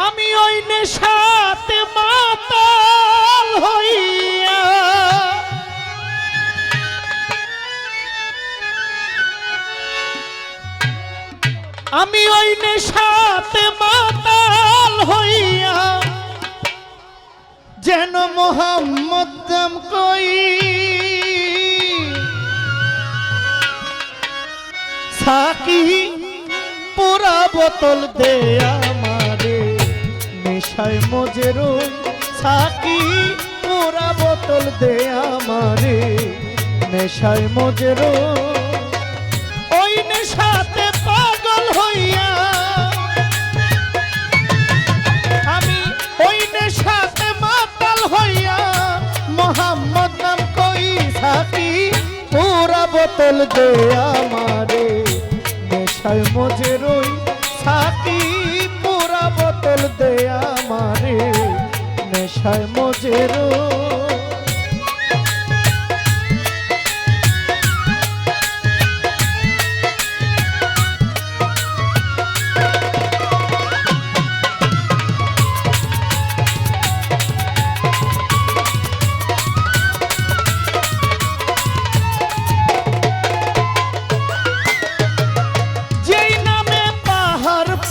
আমি ওই নেশাতে মাতাল হইয়া আমি ওই নেশাতে মাতাল হইয়া যেন মোহাম্মদ নাম কই সাকি পুরা বোতল দে আমারে নেশায় মজে রই সাকি পুরা বোতল দে আমারে নেশায় মজে রই ওই নেশাতে পাগল হইয়া আমি ওই নেশাতে মাতাল হইয়া মোহাম্মদ নাম কই সাকি পুরা বোতল দে আমারে নেশায় মজে রই সাকি পুরা বোতল দে আমারে নেশায় মজে রই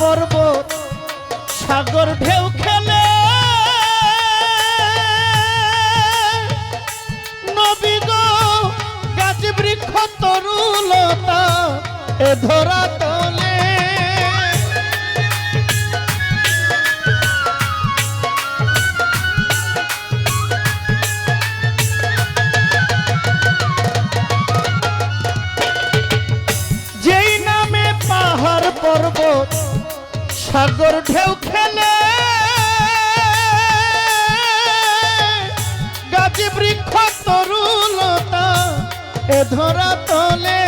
পর্বত সাগর ঢেউ খেলে নবী গো গাছ বৃক্ষ তরুলতা এ ধরা তলে যেই নামে পাহাড় পর্বত সাগর ঢেউ খেলে গাছ বৃক্ষ তরুলতা এ ধরা তলে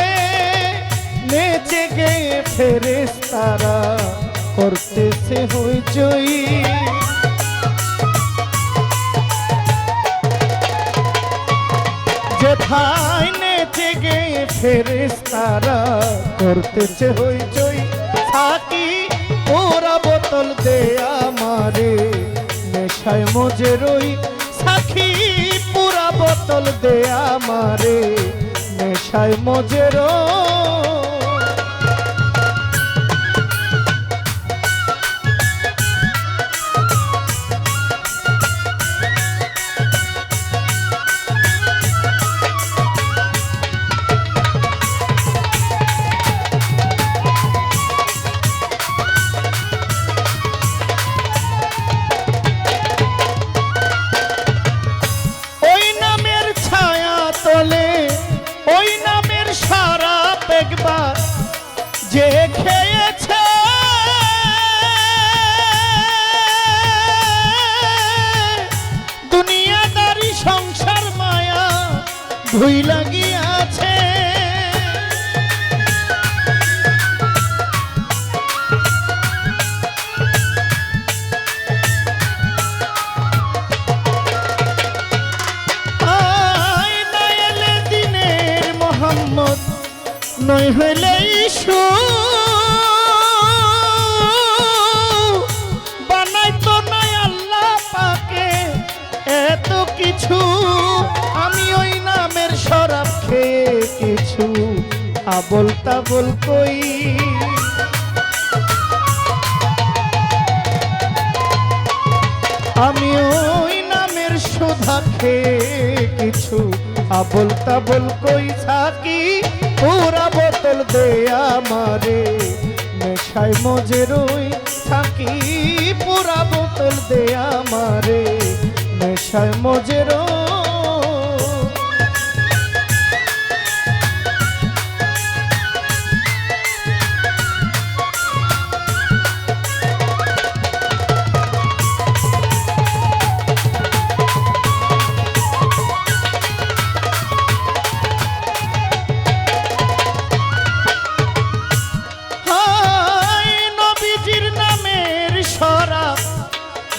নেচে গে ফেরেশতারা করতেছে হইচই যেথায় নেচে গে ফেরেশতারা করতেছে হইচই সাকি পুরা বোতল দে আমারে নেশায় মজে রই সাকি পুরা বোতল দে আমারে নেশায় মজে রই ওই নামের সারা একবার যে খেয়েছে দুনিয়াদারি সংসার মায়া ভুই লাগিয়াছে নই হইলে ইস্যু বানাইতো নাই আল্লাহ পাকে এত কিছু আমি ওই নামের শরাব খেয়ে কিছু আবল তাবল কই আমি ওই নামের সুধা খেয়ে কিছু আবল তাবল কই থাকি পুরা বোতল দে আমারে নেশায় মজে রই থাকি পুরা বোতল দে আমারে নেশায় মজে রই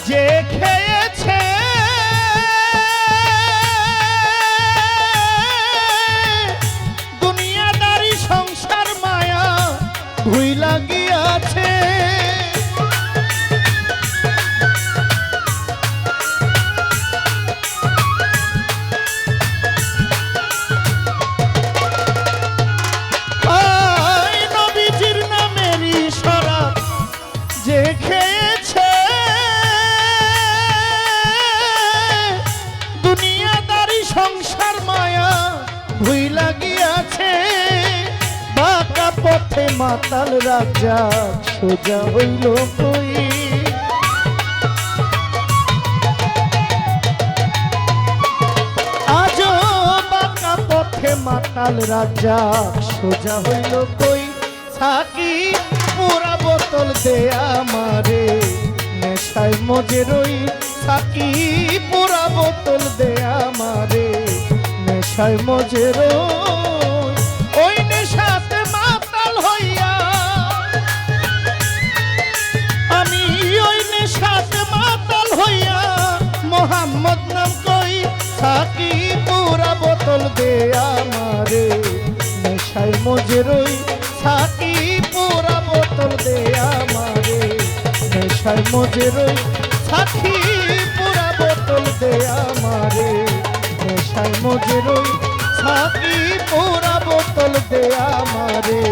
যে খেয়েছে মাতাল রাজা সোজা হইল কই। আজও বাঁকা পথে মাতাল রাজা সোজা হইল কই। থাকি পুরা বোতল দে আমারে নেশায় মজে রই। থাকি পুরা বোতল দে আমারে নেশায় মজে রই। ওই নেশাতে মাতাল হইয়া আমি, ওই নেশাতে মাতাল হইয়া মোহাম্মদ নাম কই। থাকি পুরা বোতল দে আমারে নেশায় মজে রই। থাকি পুরা বোতল দে আমারে নেশায় মজে রই। থাকি পুরা বোতল দে আমারে নেশায় মজে রই। থাকি পুরা বোতল দে আমারে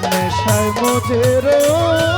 নেশায় মজে রই।